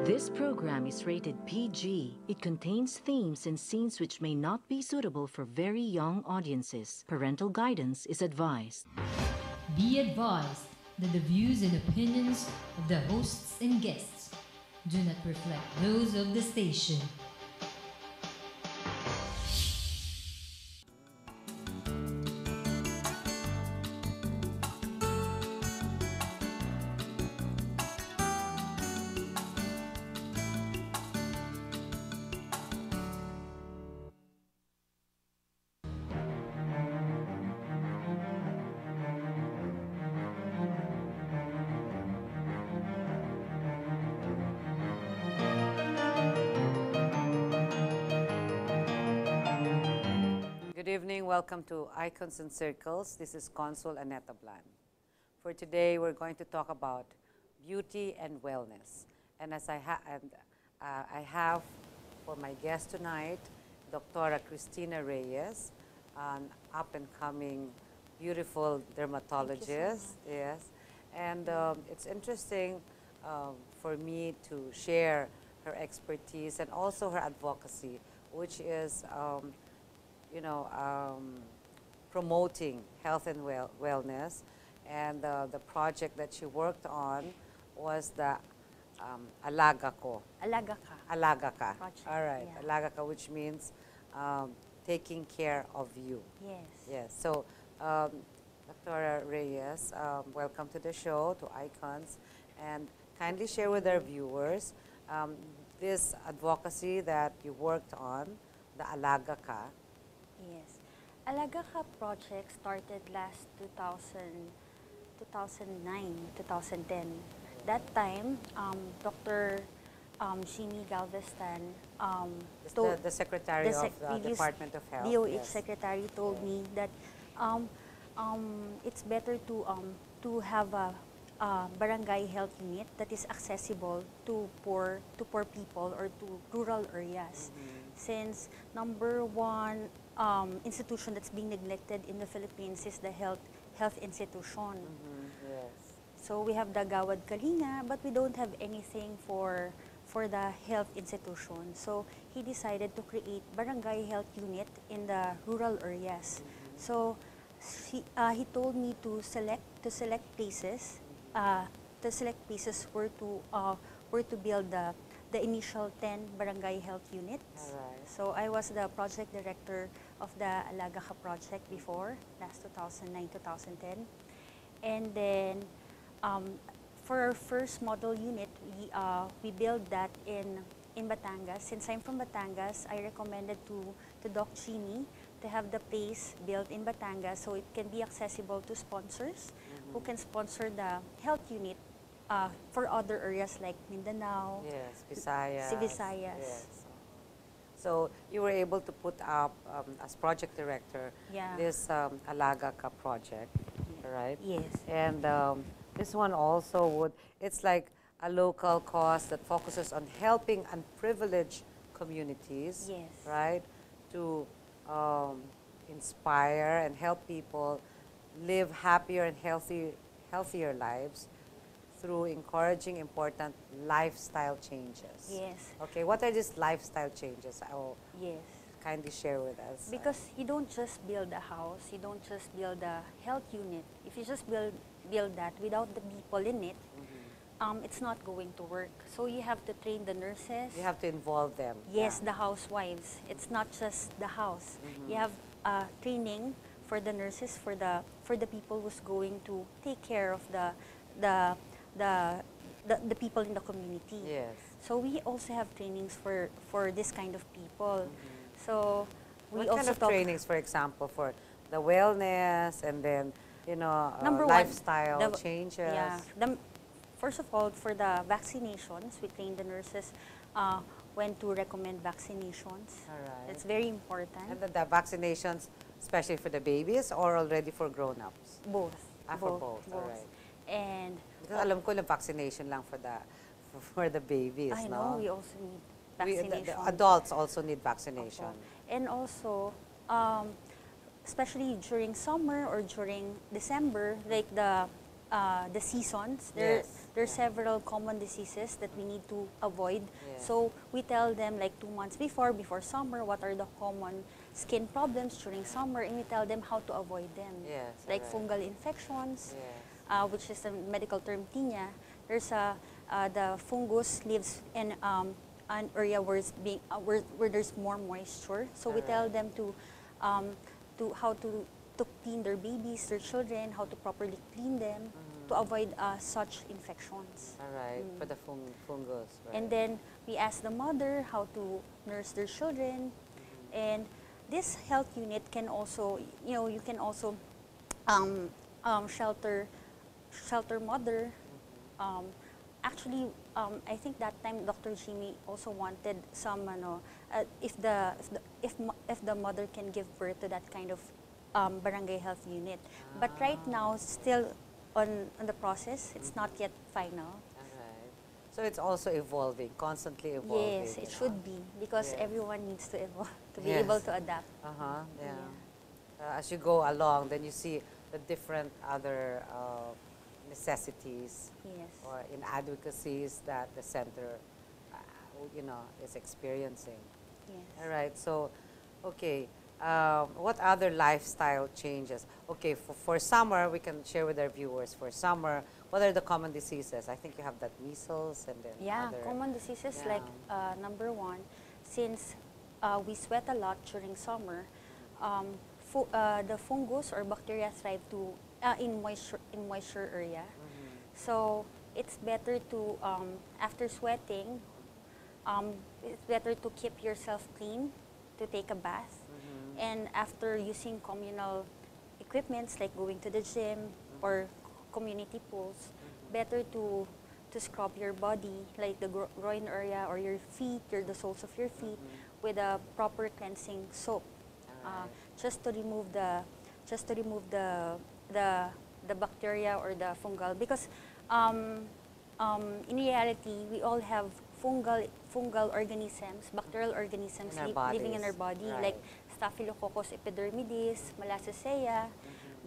This program is rated PG. It contains themes and scenes which may not be suitable for very young audiences. Parental guidance is advised. Be advised that the views and opinions of the hosts and guests do not reflect those of the station. Good evening, welcome to Icons and Circles. This is CONSUL ANNETTE. For today, we're going to talk about beauty and wellness. And as I have for my guest tonight, Dr. KRISTINA Reyes, an up-and-coming, beautiful dermatologist. Yes, and it's interesting for me to share her expertise and also her advocacy, which is promoting health and wellness. And the project that she worked on was the Alaga Ko. Alaga Ka. Alaga Ka. Project, All right. yeah. Alaga Ka, which means taking care of you. Yes. Yes. So, Dr. Reyes, welcome to the show, to Icons, and kindly share with our viewers this advocacy that you worked on, the Alaga Ka. Yes. Alaga Ka project started last 2009, 2010. That time, Dr. Jimmy Galveston told the Secretary of the Department of Health. DOH Secretary told me that it's better to have a barangay health unit that is accessible to poor people or to rural areas. Since number one institution that's being neglected in the Philippines is the health institution. Yes. So we have the Gawad Kalinga, but we don't have anything for the health institution. So he decided to create barangay health unit in the rural areas. So he told me to select places where to build the initial 10 barangay health units. Right. So I was the project director of the Alaga Ka project before, last 2009-2010. And then for our first model unit, we built that in Batangas. Since I'm from Batangas, I recommended to Doc Jimmy to have the place built in Batangas so it can be accessible to sponsors who can sponsor the health unit for other areas like Mindanao, Yes, Visayas. Visayas. Yes. So you were able to put up, as project director, Yeah. this Alaga Ka project, right? Yes. And this one also it's like a local cause that focuses on helping unprivileged communities, Yes. right? To inspire and help people live happier and healthier lives through encouraging important lifestyle changes. Yes. Okay, what are these lifestyle changes? I will Yes. kindly share with us. Because you don't just build a house, you don't just build a health unit. If you just build that without the people in it, it's not going to work. So you have to train the nurses. You have to involve them. Yes, Yeah. the housewives. It's not just the house. You have training for the nurses, for the people who's going to take care of the people in the community. Yes. So we also have trainings for this kind of people. So we What also kind of talk trainings, for example, for the wellness and then, Number one, lifestyle changes? Yeah. First of all, for the vaccinations, we train the nurses when to recommend vaccinations. All right. It's very important. And the vaccinations, especially for the babies or already for grown-ups? Both. For both. All right. And Because alam ko lang vaccination lang for the babies, I no? know we also need vaccination. The adults also need vaccination. And also, especially during summer or during December, like the seasons, Yes. There's several common diseases that we need to avoid. Yes. So we tell them like 2 months before summer, what are the common skin problems during summer, and we tell them how to avoid them. Yes, Like alright. fungal infections, Yes. which is the medical term tinea. There's the fungus lives in an area where it's being where there's more moisture. So we tell them to how to clean their babies, their children, how to properly clean them to avoid such infections. All right, for the fungus. Right. And then we ask the mother how to nurse their children, and this health unit can also, you can also shelter mother. Actually, I think that time Dr. Jimmy also wanted some, if the mother can give birth to that kind of barangay health unit. But right now, still on the process. It's not yet final. All right. So it's also evolving, constantly evolving. Yes, it should be, because Yes. everyone needs to evolve to be Yes. able to adapt. Yeah. As you go along, then you see the different other necessities Yes. or inadequacies that the center, is experiencing. Yes. All right. So, okay. What other lifestyle changes? Okay, for summer, we can share with our viewers. For summer, what are the common diseases? I think you have that measles and then Yeah, other. common diseases Yeah. like number one, since we sweat a lot during summer, the fungus or bacteria thrive in moisture area. So it's better to after sweating, it's better to keep yourself clean, to take a bath, and after using communal equipments like going to the gym or community pools, better to scrub your body, like the groin area or your feet, the soles of your feet, with a proper cleansing soap, just to remove the bacteria or the fungal, because in reality we all have fungal organisms, bacterial organisms living in our body, right. like Staphylococcus epidermidis, Malassezia.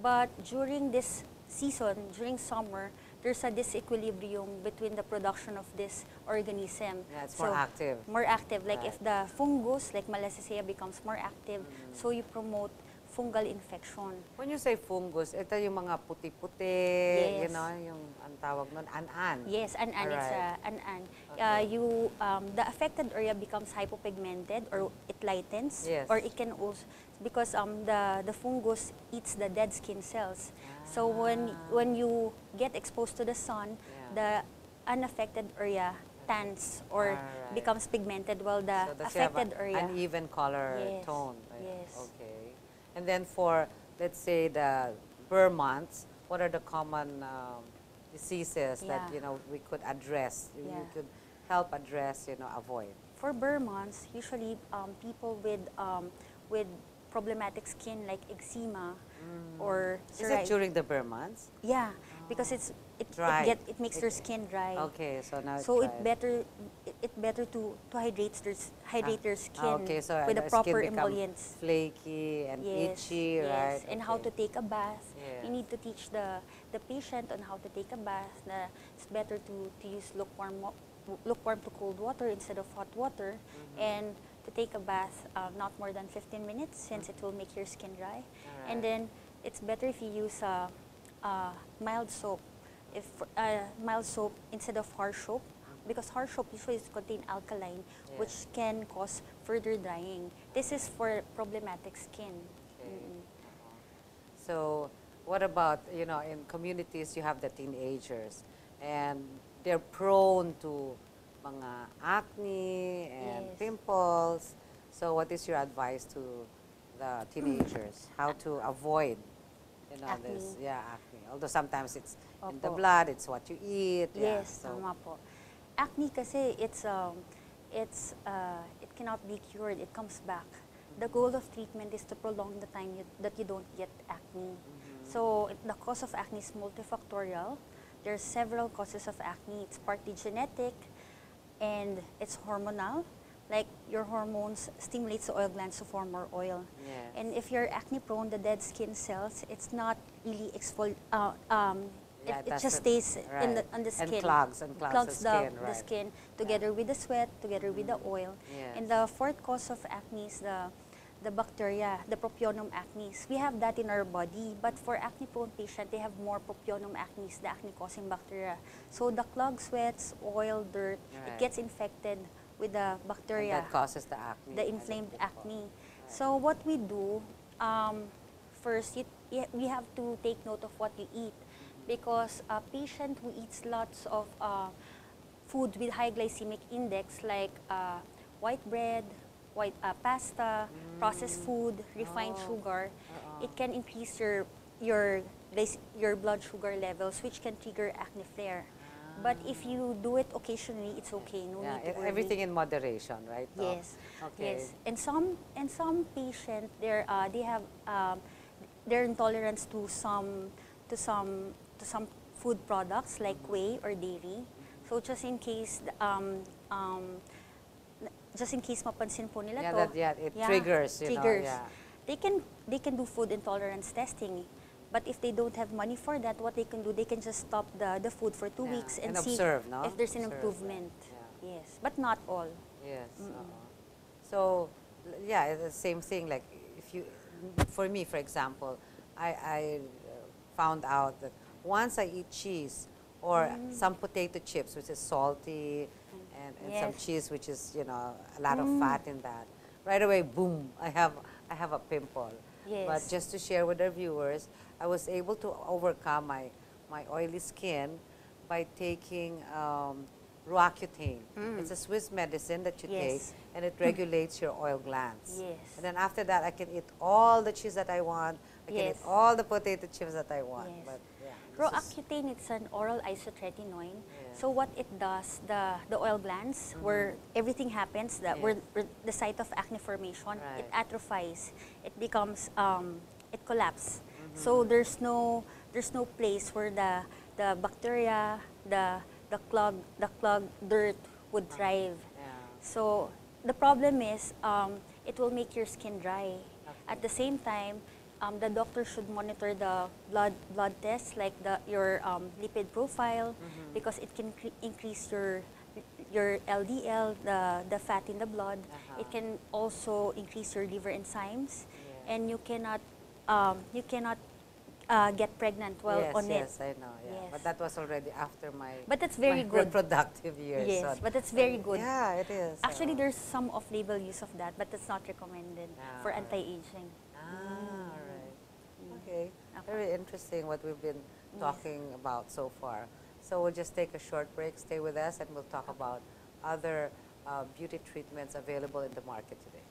But during this season, during summer, there's a disequilibrium between the production of this organism. Yeah, it's more active. More active. Like Right. if the fungus, like Malassezia, becomes more active, so you promote fungal infection. When you say fungus, ito yung mga puti-puti, Yes. yung ang tawag nun, an-an. Yes, it's Alright. an. Okay. The affected area becomes hypopigmented, or it lightens, Yes. or it can also, because the fungus eats the dead skin cells. So when you get exposed to the sun, the unaffected area tans or Alright. becomes pigmented, while the So that's you have affected area. uneven color Yes, tone. yes. Okay. And then for, let's say, the burr months, what are the common diseases that, Yeah. we could address, we Yeah. could help address, avoid? For burr months, usually people with problematic skin like eczema or Is it during the burr months? Yeah, because it Dry. makes their skin dry. Okay, so now So it's dry. it better to hydrate their skin okay, so with the the proper skin become emollients. flaky and Yes, itchy, yes. right? And how to Okay. take a bath. Yes. You need to teach the patient on how to take a bath. It's better to use lukewarm to cold water instead of hot water, and to take a bath not more than 15 minutes, since it will make your skin dry. And then it's better if you use mild soap. Mild soap instead of harsh soap, because harsh soap usually contain alkaline, which can cause further drying. This is for problematic skin. Okay. So what about, in communities you have the teenagers and they're prone to mga acne and Yes. pimples. So what is your advice to the teenagers? How to avoid, Acne. this, acne. Although sometimes it's in the Opo. blood, it's what you eat. Yes, so, tama po. Acne kasi it cannot be cured. It comes back. The goal of treatment is to prolong the time that you don't get acne. So the cause of acne is multifactorial. There's several causes of acne. It's partly genetic, and it's hormonal. Like your hormones stimulates the oil glands to form more oil. Yes. And if you're acne prone, the dead skin cells, it's not really Yeah, it just doesn't- stays right. on the skin. And clogs the skin, the right. skin together with the sweat, together with the oil. Yes. And the fourth cause of acne is the bacteria, the propionum acnes. We have that in our body, but for acne-prone patient, they have more propionum acnes, the acne-causing bacteria. So the clogged sweats, oil, dirt, Right. it gets infected with the And bacteria, that causes the acne. the inflamed acne. So what we do, first, we have to take note of what you eat, because a patient who eats lots of food with high glycemic index, like white bread, pasta, processed food, refined sugar, it can increase your blood sugar levels, which can trigger acne flare. But if you do it occasionally, it's okay. No Yeah, need to worry. everything in moderation, right? Doc? Yes. Okay. Yes. And some patient they have their intolerance to some food products like whey or dairy. So just in case mapansin po nila to. It triggers, you know, triggers. yeah. They can do food intolerance testing. But if they don't have money for that, what they can do, they can just stop the food for 2 weeks and see observe, no? if there's an Observe, improvement. yeah. Yes, but not all. Yes. So, yeah, it's the same thing. Like, for me, for example, I found out that once I eat cheese or some potato chips, which is salty, and some Yes. cheese, which is, you know, a lot of fat in that, right away, boom, I have a pimple. Yes. But just to share with our viewers, I was able to overcome my oily skin by taking Roaccutane. It's a Swiss medicine that you take, Yes. and it regulates your oil glands. Yes. And then after that, I can eat all the cheese that I want. I can eat Yes. all the potato chips that I want. Yes. But yeah, this is- Roaccutane, it's an oral isotretinoin. So what it does, the oil glands, where everything happens, where the site of acne formation, it Right. atrophies. It becomes, it collapses. So there's no place where the bacteria, the clogged dirt would thrive. Yeah. So the problem is, it will make your skin dry. At the same time, the doctor should monitor the blood tests, like your lipid profile, because it can increase your LDL, the fat in the blood. It can also increase your liver enzymes, and you cannot get pregnant while on it. Yes, I know. Yeah. Yes. But that was already after my But that's very my good. reproductive years. Yes, so- but that's very good. Yeah, it is. Actually, there's some off-label use of that, but that's not recommended for Ah, anti-aging. all right. Okay. Very interesting what we've been talking about so far. So we'll just take a short break. Stay with us, and we'll talk about other beauty treatments available in the market today.